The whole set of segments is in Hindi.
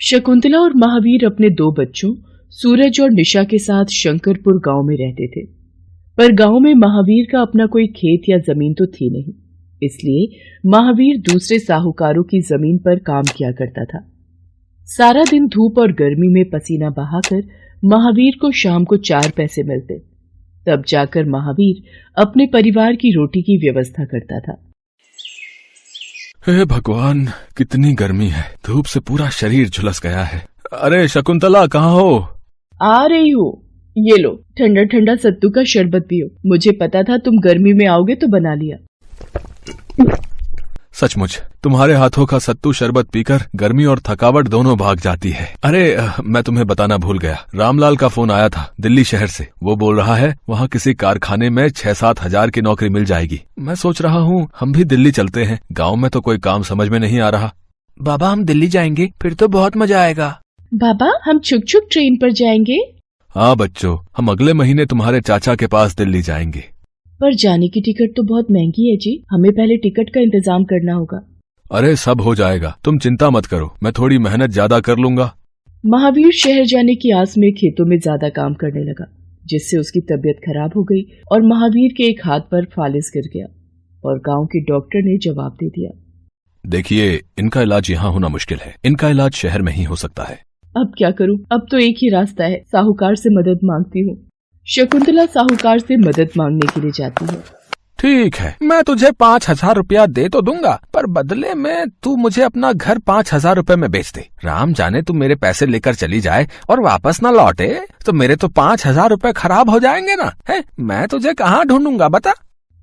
शकुंतला और महावीर अपने दो बच्चों सूरज और निशा के साथ शंकरपुर गांव में रहते थे। पर गांव में महावीर का अपना कोई खेत या जमीन तो थी नहीं, इसलिए महावीर दूसरे साहूकारों की जमीन पर काम किया करता था। सारा दिन धूप और गर्मी में पसीना बहाकर महावीर को शाम को 4 पैसे मिलते, तब जाकर महावीर अपने परिवार की रोटी की व्यवस्था करता था। हे भगवान, कितनी गर्मी है, धूप से पूरा शरीर झुलस गया है। अरे शकुंतला, कहाँ हो? आ रही हो, ये लो ठंडा ठंडा सत्तू का शरबत पियो। मुझे पता था तुम गर्मी में आओगे तो बना लिया। सचमुच तुम्हारे हाथों का सत्तू शरबत पीकर गर्मी और थकावट दोनों भाग जाती है। अरे मैं तुम्हें बताना भूल गया, रामलाल का फोन आया था दिल्ली शहर से। वो बोल रहा है वहाँ किसी कारखाने में 6-7 हजार की नौकरी मिल जाएगी। मैं सोच रहा हूँ हम भी दिल्ली चलते हैं, गाँव में तो कोई काम समझ में नहीं आ रहा। बाबा, हम दिल्ली जाएंगे, फिर तो बहुत मजा आएगा। बाबा, हम छुक छुक ट्रेन पर जाएंगे। हाँ बच्चों, हम अगले महीने तुम्हारे चाचा के पास दिल्ली जाएंगे। पर जाने की टिकट तो बहुत महंगी है जी, हमें पहले टिकट का इंतजाम करना होगा। अरे सब हो जाएगा, तुम चिंता मत करो, मैं थोड़ी मेहनत ज्यादा कर लूंगा। महावीर शहर जाने की आस में खेतों में ज्यादा काम करने लगा, जिससे उसकी तबीयत खराब हो गई और महावीर के एक हाथ पर फालिस गिर गया और गांव के डॉक्टर ने जवाब दे दिया, देखिए इनका इलाज यहाँ होना मुश्किल है, इनका इलाज शहर में ही हो सकता है। अब क्या करूं, अब तो एक ही रास्ता है, साहूकार से मदद मांगती हूँ। शकुंतला साहूकार से मदद मांगने के लिए जाती है। ठीक है, मैं तुझे 5,000 रुपया दे तो दूंगा, पर बदले में तू मुझे अपना घर 5,000 रुपए में बेच दे। राम जाने तू मेरे पैसे लेकर चली जाए और वापस न लौटे तो मेरे तो 5,000 रुपए खराब हो जाएंगे ना। है, मैं तुझे कहाँ ढूंढूंगा बता।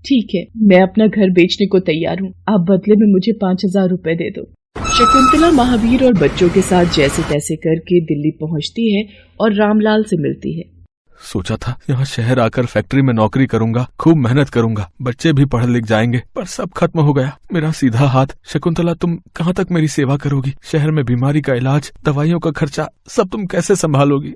ठीक है, मैं अपना घर बेचने को तैयार हूँ, आप बदले में मुझे 5,000 रुपए दे दो। शकुंतला महावीर और बच्चों के साथ जैसे तैसे करके दिल्ली पहुँचती है और रामलाल से मिलती है। सोचा था यहाँ शहर आकर फैक्ट्री में नौकरी करूंगा, खूब मेहनत करूंगा, बच्चे भी पढ़ लिख जाएंगे, पर सब खत्म हो गया। मेरा सीधा हाथ। शकुंतला, तुम कहाँ तक मेरी सेवा करोगी? शहर में बीमारी का इलाज, दवाइयों का खर्चा, सब तुम कैसे संभालोगी?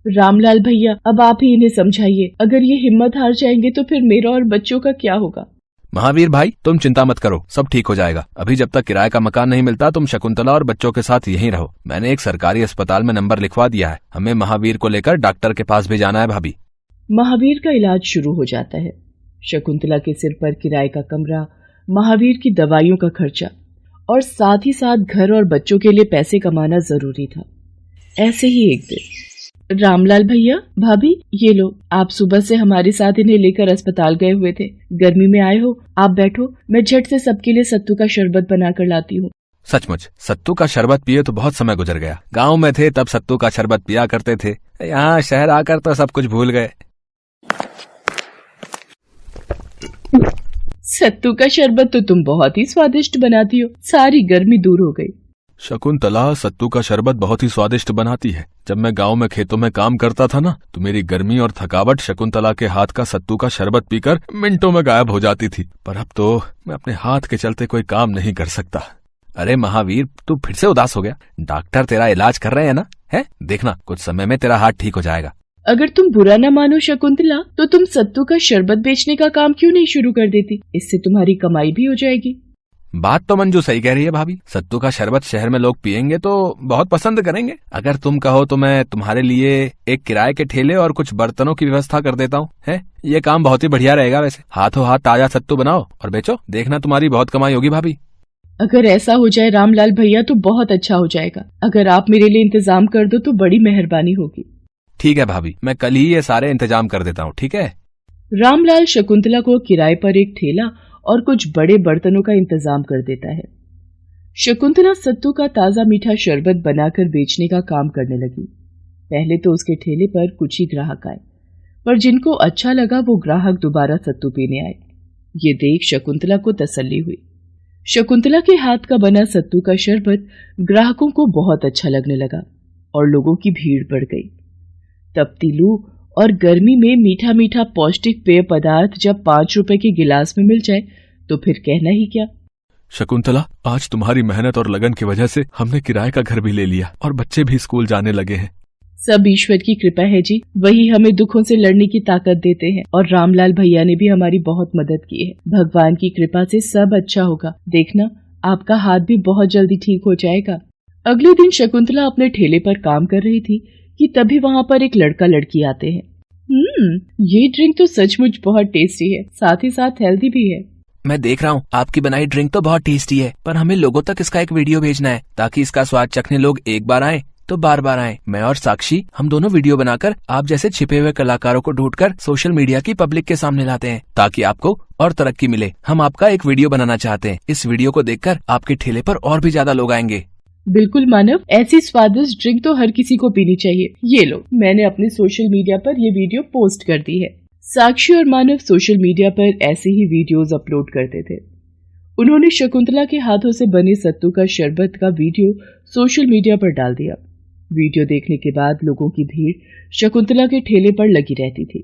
रामलाल भैया, अब आप ही इन्हें समझाइए, अगर ये हिम्मत हार जाएंगे तो फिर मेरा और बच्चों का क्या होगा? महावीर भाई, तुम चिंता मत करो, सब ठीक हो जाएगा। अभी जब तक किराए का मकान नहीं मिलता तुम शकुंतला और बच्चों के साथ यहीं रहो। मैंने एक सरकारी अस्पताल में नंबर लिखवा दिया है, हमें महावीर को लेकर डॉक्टर के पास भी जाना है। भाभी, महावीर का इलाज शुरू हो जाता है। शकुंतला के सिर पर किराए का कमरा, महावीर की दवाइयों का खर्चा और साथ ही साथ घर और बच्चों के लिए पैसे कमाना जरूरी था। ऐसे ही एक दिन, रामलाल भैया, भाभी, ये लो, आप सुबह से हमारे साथ इन्हें लेकर अस्पताल गए हुए थे, गर्मी में आए हो, आप बैठो, मैं झट से सबके लिए सत्तू का शरबत बनाकर लाती हूँ। सचमुच सत्तू का शरबत पिए तो बहुत समय गुजर गया। गांव में थे तब सत्तू का शरबत पिया करते थे, यहाँ शहर आकर तो सब कुछ भूल गए। सत्तू का शरबत तो तुम बहुत ही स्वादिष्ट बनाती हो, सारी गर्मी दूर हो गई। शकुंतला, सत्तू का शरबत बहुत ही स्वादिष्ट बनाती है। जब मैं गांव में खेतों में काम करता था ना, तो मेरी गर्मी और थकावट शकुंतला के हाथ का सत्तू का शरबत पीकर मिनटों में गायब हो जाती थी। पर अब तो मैं अपने हाथ के चलते कोई काम नहीं कर सकता। अरे महावीर, तू फिर से उदास हो गया? डॉक्टर तेरा इलाज कर रहे हैं ना? है, देखना कुछ समय में तेरा हाथ ठीक हो जाएगा। अगर तुम बुरा न मानो शकुंतला, तो तुम सत्तू का शरबत बेचने का काम क्यों नहीं शुरू कर देती? इससे तुम्हारी कमाई भी हो जाएगी। बात तो मंजू सही कह रही है भाभी, सत्तू का शरबत शहर में लोग पियेंगे तो बहुत पसंद करेंगे। अगर तुम कहो तो मैं तुम्हारे लिए एक किराए के ठेले और कुछ बर्तनों की व्यवस्था कर देता हूँ। है, ये काम बहुत ही बढ़िया रहेगा। वैसे हाथों हाथ ताजा सत्तू बनाओ और बेचो, देखना तुम्हारी बहुत कमाई होगी भाभी। अगर ऐसा हो जाए रामलाल भैया तो बहुत अच्छा हो जाएगा। अगर आप मेरे लिए इंतजाम कर दो तो बड़ी मेहरबानी होगी। ठीक है भाभी, मैं कल ही ये सारे इंतजाम कर देता हूँ। ठीक है। रामलाल शकुंतला को किराए पर एक ठेला और कुछ बड़े बर्तनों का इंतजाम कर देता है। शकुंतला सत्तू का ताजा मीठा शरबत बनाकर बेचने का काम करने लगी। पहले तो उसके ठेले पर कुछ ही ग्राहक आए, पर जिनको अच्छा लगा वो ग्राहक दोबारा सत्तू पीने आए। ये देख शकुंतला को तसल्ली हुई। शकुंतला के हाथ का बना सत्तू का शरबत ग्राहकों को बहुत अच्छा लगने लगा और लोगों की भीड़ बढ़ गई। तपती लू और गर्मी में मीठा मीठा पौष्टिक पेय पदार्थ जब 5 रुपए के गिलास में मिल जाए तो फिर कहना ही क्या। शकुंतला, आज तुम्हारी मेहनत और लगन की वजह से हमने किराए का घर भी ले लिया और बच्चे भी स्कूल जाने लगे हैं। सब ईश्वर की कृपा है जी, वही हमें दुखों से लड़ने की ताकत देते हैं और रामलाल भैया ने भी हमारी बहुत मदद की है। भगवान की कृपा से सब अच्छा होगा। देखना, आपका हाथ भी बहुत जल्दी ठीक हो जाएगा। अगले दिन शकुंतला अपने ठेले पर काम कर रही थी कि तभी वहां पर एक लड़का लड़की आते हैं। ये ड्रिंक तो सचमुच बहुत टेस्टी है, साथ ही साथ हेल्दी भी है। मैं देख रहा हूँ आपकी बनाई ड्रिंक तो बहुत टेस्टी है, पर हमें लोगों तक इसका एक वीडियो भेजना है ताकि इसका स्वाद चखने लोग एक बार आए तो बार बार आए। मैं और साक्षी हम दोनों वीडियो बनाकर आप जैसे छिपे हुए कलाकारों को ढूंढकर सोशल मीडिया की पब्लिक के सामने लाते हैं ताकि आपको और तरक्की मिले। हम आपका एक वीडियो बनाना चाहते हैं। इस वीडियो को देखकर आपके ठेले पर और भी ज्यादा लोग आएंगे। बिल्कुल मानव, ऐसी स्वादिष्ट ड्रिंक तो हर किसी को पीनी चाहिए। ये लो, मैंने अपने सोशल मीडिया पर ये वीडियो पोस्ट कर दी है। साक्षी और मानव सोशल मीडिया पर ऐसे ही वीडियोस अपलोड करते थे। उन्होंने शकुंतला के हाथों से बने सत्तू का शरबत का वीडियो सोशल मीडिया पर डाल दिया। वीडियो देखने के बाद लोगों की भीड़ शकुंतला के ठेले पर लगी रहती थी।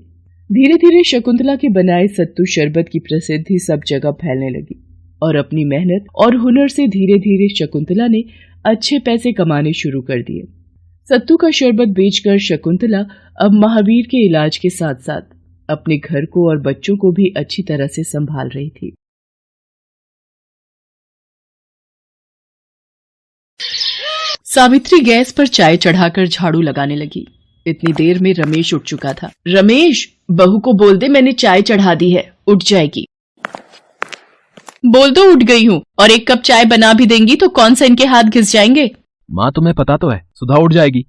धीरे धीरे शकुंतला के बनाए सत्तू शरबत की प्रसिद्धि सब जगह फैलने लगी और अपनी मेहनत और हुनर से धीरे धीरे शकुंतला ने अच्छे पैसे कमाने शुरू कर दिए। सत्तू का शरबत बेचकर शकुंतला अब महावीर के इलाज के साथ साथ अपने घर को और बच्चों को भी अच्छी तरह से संभाल रही थी। सावित्री गैस पर चाय चढ़ाकर झाड़ू लगाने लगी। इतनी देर में रमेश उठ चुका था। रमेश, बहू को बोल दे मैंने चाय चढ़ा दी है, उठ जाएगी। बोल दो उठ गई हूँ, और एक कप चाय बना भी देंगी तो कौन सा इनके हाथ घिस जाएंगे। माँ तुम्हें पता तो है सुधा उठ जाएगी,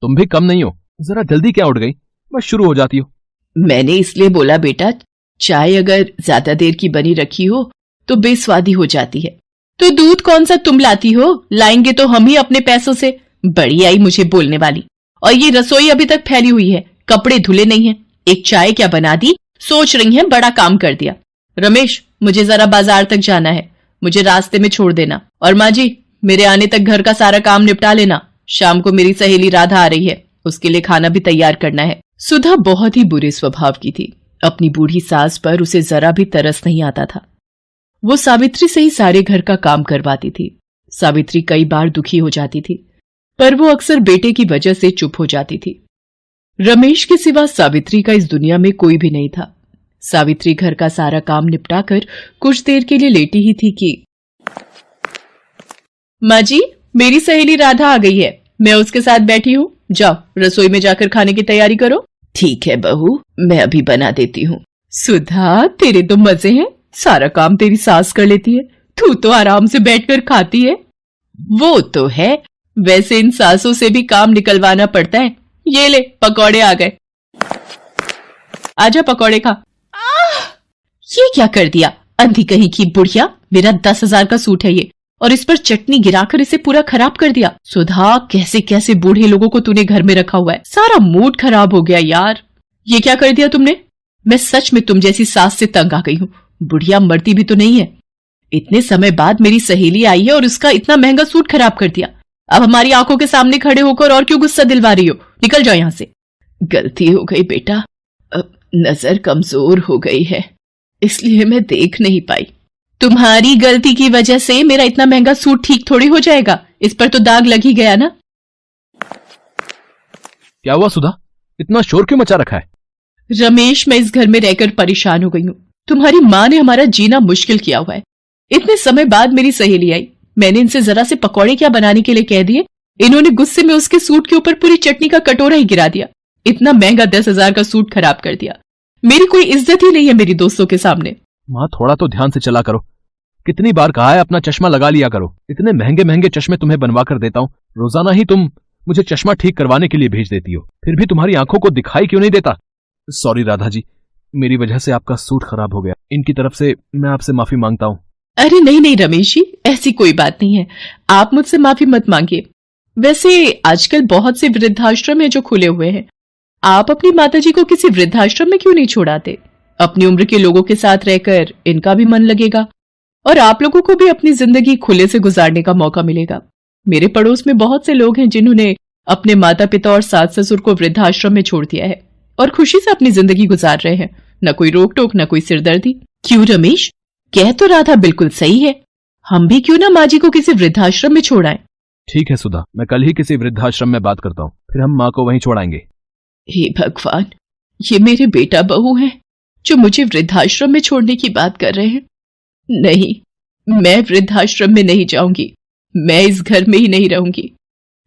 तुम भी कम नहीं हो। जरा जल्दी क्या उठ गई, बस शुरू हो जाती हो। मैंने इसलिए बोला बेटा, चाय अगर ज्यादा देर की बनी रखी हो तो बेस्वादी हो जाती है। तो दूध कौन सा तुम लाती हो, लाएंगे तो हम ही अपने पैसों से। बड़ी आई मुझे बोलने वाली। और ये रसोई अभी तक फैली हुई है, कपड़े धुले नहीं है, एक चाय क्या बना दी, सोच रही है बड़ा काम कर दिया। रमेश, मुझे जरा बाजार तक जाना है, मुझे रास्ते में छोड़ देना। और माँ जी, मेरे आने तक घर का सारा काम निपटा लेना। शाम को मेरी सहेली राधा आ रही है, उसके लिए खाना भी तैयार करना है। सुधा बहुत ही बुरे स्वभाव की थी। अपनी बूढ़ी सास पर उसे जरा भी तरस नहीं आता था। वो सावित्री से ही सारे घर का काम करवाती थी। सावित्री कई बार दुखी हो जाती थी, पर वो अक्सर बेटे की वजह से चुप हो जाती थी। रमेश के सिवा सावित्री का इस दुनिया में कोई भी नहीं था। सावित्री घर का सारा काम निपटाकर कुछ देर के लिए लेटी ही थी कि माँ जी, मेरी सहेली राधा आ गई है, मैं उसके साथ बैठी हूँ, जाओ रसोई में जाकर खाने की तैयारी करो। ठीक है बहू, मैं अभी बना देती हूँ। सुधा, तेरे तो मजे हैं, सारा काम तेरी सास कर लेती है, तू तो आराम से बैठकर खाती है। वो तो है, वैसे इन सासों से भी काम निकलवाना पड़ता है। ये ले पकौड़े आ गए, आजा पकौड़े खा। ये क्या कर दिया, अंधी कहीं की बुढ़िया, मेरा 10,000 का सूट है ये, और इस पर चटनी गिराकर इसे पूरा खराब कर दिया। सुधा, कैसे कैसे बूढ़े लोगों को तूने घर में रखा हुआ है, सारा मूड खराब हो गया यार। ये क्या कर दिया तुमने, मैं सच में तुम जैसी सास से तंग आ गई हूँ। बुढ़िया मरती भी तो नहीं है, इतने समय बाद मेरी सहेली आई है और उसका इतना महंगा सूट खराब कर दिया। अब हमारी आंखों के सामने खड़े होकर और क्यों गुस्सा दिलवा रही हो, निकल जाओ यहाँ से। गलती हो गई बेटा, अब नजर कमजोर हो गई है, इसलिए मैं देख नहीं पाई। तुम्हारी गलती की वजह से मेरा इतना महंगा सूट ठीक थोड़ी हो जाएगा, इस पर तो दाग लग ही गया ना। क्या हुआ सुधा, इतना शोर क्यों मचा रखा है। रमेश, मैं इस घर में रहकर परेशान हो गई हूँ। तुम्हारी माँ ने हमारा जीना मुश्किल किया हुआ है। इतने समय बाद मेरी सहेली आई, मैंने इनसे जरा से पकौड़े क्या बनाने के लिए कह दिए, इन्होंने गुस्से में उसके सूट के ऊपर पूरी चटनी का कटोरा ही गिरा दिया। इतना महंगा 10,000 का सूट खराब कर दिया। मेरी कोई इज्जत ही नहीं है मेरी दोस्तों के सामने। माँ, थोड़ा तो ध्यान से चला करो, कितनी बार कहा है अपना चश्मा लगा लिया करो। इतने महंगे महंगे चश्मे तुम्हें बनवा कर देता हूँ, रोजाना ही तुम मुझे चश्मा ठीक करवाने के लिए भेज देती हो, फिर भी तुम्हारी आंखों को दिखाई क्यों नहीं देता। सॉरी राधा जी, मेरी वजह से आपका सूट खराब हो गया, इनकी तरफ से मैं आपसे माफी मांगता हूँ। अरे नहीं नहीं रमेश जी, ऐसी कोई बात नहीं है, आप मुझसे माफी मत मांगिए। वैसे आजकल बहुत से वृद्धाश्रम है जो खुले हुए हैं, आप अपनी माताजी को किसी वृद्धाश्रम में क्यों नहीं छोड़ाते। अपनी उम्र के लोगों के साथ रहकर इनका भी मन लगेगा और आप लोगों को भी अपनी जिंदगी खुले से गुजारने का मौका मिलेगा। मेरे पड़ोस में बहुत से लोग हैं जिन्होंने अपने माता पिता और सास ससुर को वृद्धाश्रम में छोड़ दिया है और खुशी से अपनी जिंदगी गुजार रहे हैं, न कोई रोक टोक न कोई सिरदर्दी। क्यों रमेश, कह तो राधा बिल्कुल सही है, हम भी क्यों ना माँ जी को किसी वृद्धाश्रम में छोड़ाएं। ठीक है सुधा, मैं कल ही किसी वृद्धाश्रम में बात करता हूँ, फिर हम माँ को वहीं छोड़ाएंगे। हे भगवान, ये मेरे बेटा बहू हैं जो मुझे वृद्धाश्रम में छोड़ने की बात कर रहे हैं। नहीं, मैं वृद्धाश्रम में नहीं जाऊंगी, मैं इस घर में ही नहीं रहूंगी।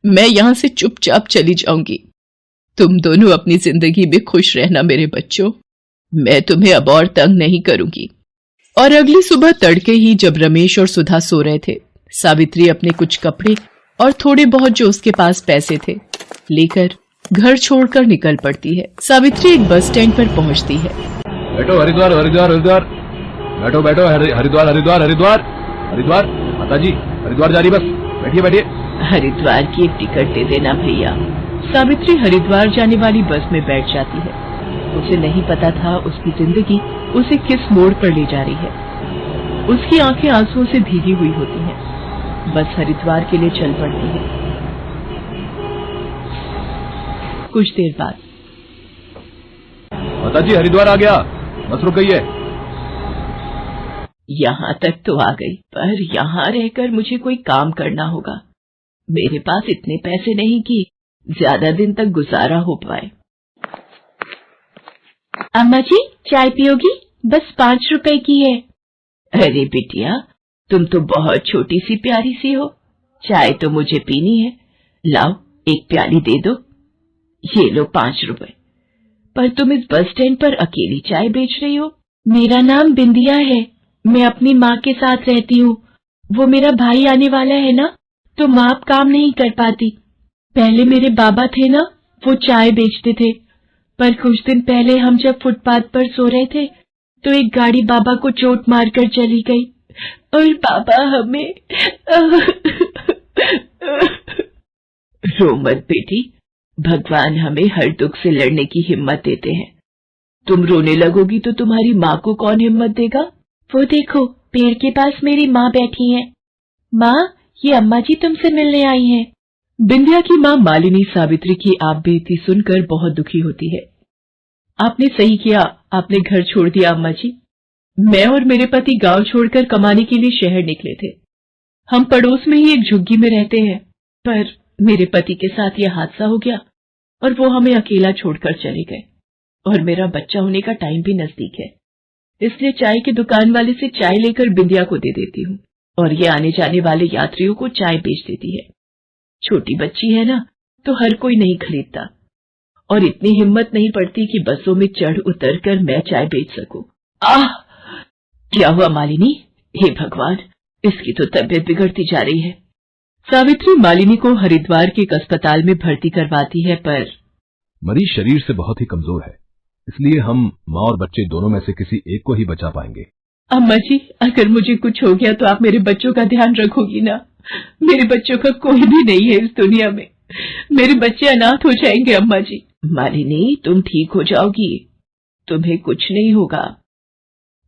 मैं यहां से चुपचाप चली जाऊंगी। तुम दोनों अपनी जिंदगी में खुश रहना मेरे बच्चों। मैं तुम्हें अब और तंग नहीं करूंगी। और अगली सुबह तड़के ही जब रमेश और सुधा सो रहे थे, सावित्री अपने कुछ कपड़े और थोड़े बहुत जो उसके पास पैसे थे लेकर घर छोड़कर निकल पड़ती है। सावित्री एक बस स्टैंड पर पहुंचती है। बैठो हरिद्वार हरिद्वार हरिद्वार, बैठो बैठो हरिद्वार हरिद्वार हरिद्वार हरिद्वार, माता जी हरिद्वार जा रही बस, बैठिए बैठिए। हरिद्वार की एक टिकट दे देना भैया। सावित्री हरिद्वार जाने वाली बस में बैठ जाती है। उसे नहीं पता था उसकी जिंदगी उसे किस मोड़ पर ले जा रही है। उसकी आंखें आंसुओं से भीगी हुई होती हैं। बस हरिद्वार के लिए चल पड़ती है। कुछ देर बाद, माता जी हरिद्वार आ गया, बस रुक गई है। यहाँ तक तो आ गई, पर यहाँ रहकर मुझे कोई काम करना होगा। मेरे पास इतने पैसे नहीं कि ज्यादा दिन तक गुजारा हो पाए। अम्मा जी चाय पियोगी? बस 5 रुपए की है। अरे बिटिया, तुम तो बहुत छोटी सी प्यारी सी हो। चाय तो मुझे पीनी है। लाओ एक प्याली दे दो। ये लो 5 रुपए। पर तुम इस बस स्टैंड पर अकेली चाय बेच रही हो? मेरा नाम बिंदिया है। मैं अपनी माँ के साथ रहती हूँ। वो मेरा भाई आने वाला है ना, तो माँ अब काम नहीं कर पाती। पहले मेरे बाबा थे ना, वो चाय बेचते थे। पर कुछ दिन पहले हम जब फुटपाथ पर सो रहे थे तो एक गाड़ी बाबा को चोट मारकर चली गई और बाबा हमें रो मत बेटी, भगवान हमें हर दुख से लड़ने की हिम्मत देते हैं। तुम रोने लगोगी तो तुम्हारी माँ को कौन हिम्मत देगा? वो देखो पेड़ के पास मेरी माँ बैठी है। माँ, ये अम्मा जी तुमसे मिलने आई हैं। बिंदिया की माँ मालिनी सावित्री की आप बेटी सुनकर बहुत दुखी होती है। आपने सही किया, आपने घर छोड़ दिया अम्मा जी। मैं और मेरे पति गांव छोड़कर कमाने के लिए शहर निकले थे। हम पड़ोस में ही एक झुग्गी में रहते हैं, पर मेरे पति के साथ यह हादसा हो गया और वो हमें अकेला छोड़कर चले गए। और मेरा बच्चा होने का टाइम भी नजदीक है, इसलिए चाय की दुकान वाले से चाय लेकर बिंदिया को दे देती हूँ और ये आने जाने वाले यात्रियों को चाय बेच देती है। छोटी बच्ची है ना, तो हर कोई नहीं खरीदता और इतनी हिम्मत नहीं पड़ती कि बसों में चढ़ उतर कर मैं चाय बेच सकूं। आह, क्या हुआ मालिनी? हे भगवान, इसकी तो तबीयत बिगड़ती जा रही है। सावित्री मालिनी को हरिद्वार के एक अस्पताल में भर्ती करवाती है, पर मरीज शरीर से बहुत ही कमजोर है, इसलिए हम माँ और बच्चे दोनों में से किसी एक को ही बचा पाएंगे। अम्मा जी, अगर मुझे कुछ हो गया तो आप मेरे बच्चों का ध्यान रखोगी ना? मेरे बच्चों का कोई भी नहीं है इस दुनिया में। मेरे बच्चे अनाथ हो जाएंगे अम्मा जी। मालिनी, तुम ठीक हो जाओगी, तुम्हें कुछ नहीं होगा।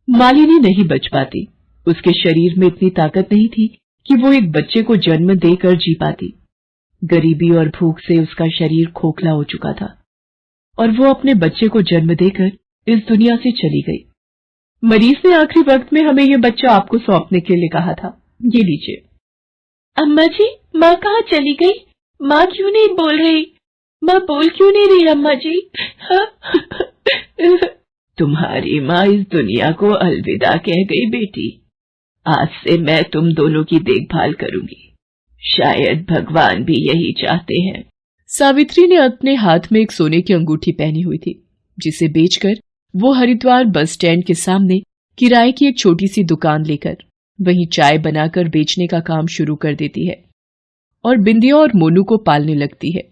मालिनी नहीं बच पाती। उसके शरीर में इतनी ताकत नहीं थी कि वो एक बच्चे को जन्म देकर जी पाती। गरीबी और भूख से उसका शरीर खोखला हो चुका था और वो अपने बच्चे को जन्म देकर इस दुनिया से चली गई। मरीज ने आखिरी वक्त में हमें ये बच्चा आपको सौंपने के लिए कहा था। ये लीजिए। अम्मा जी, माँ कहाँ चली गई? माँ क्यों नहीं बोल रही? माँ बोल क्यों नहीं रही अम्मा जी? तुम्हारी माँ इस दुनिया को अलविदा कह गई बेटी। आज से मैं तुम दोनों की देखभाल करूंगी। शायद भगवान भी यही चाहते हैं। सावित्री ने अपने हाथ में एक सोने की अंगूठी पहनी हुई थी, जिसे बेचकर वो हरिद्वार बस स्टैंड के सामने किराए की एक छोटी सी दुकान लेकर वहीं चाय बनाकर बेचने का काम शुरू कर देती है और बिंदिया और मोनू को पालने लगती है।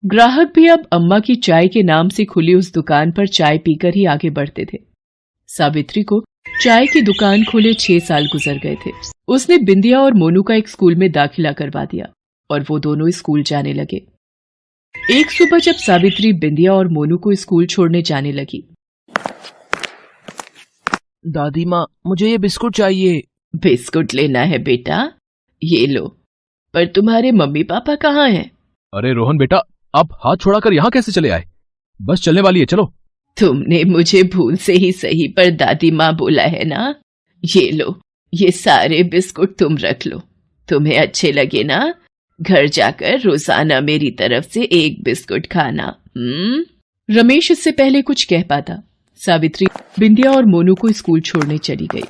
ग्राहक भी अब अम्मा की चाय के नाम से खुली उस दुकान पर चाय पीकर ही आगे बढ़ते थे। सावित्री को चाय की दुकान खोले 6 साल गुजर गए थे। उसने बिंदिया और मोनू का एक स्कूल में दाखिला करवा दिया और वो दोनों स्कूल जाने लगे। एक सुबह जब सावित्री बिंदिया और मोनू को स्कूल छोड़ने जाने लगी, दादी माँ, मुझे ये बिस्कुट चाहिए। बिस्कुट लेना है बेटा? ये लो। पर तुम्हारे मम्मी पापा कहाँ हैं? अरे रोहन बेटा, आप हाथ छोड़ाकर यहाँ कैसे चले आए? बस चलने वाली है, चलो। तुमने मुझे भूल से ही सही पर दादी माँ बोला है ना। ये लो, ये सारे बिस्कुट तुम रख लो। तुम्हें अच्छे लगे ना? घर जाकर रोजाना मेरी तरफ से 1 बिस्कुट खाना। रमेश इससे पहले कुछ कह पाता, सावित्री बिंदिया और मोनू को स्कूल छोड़ने चली गई।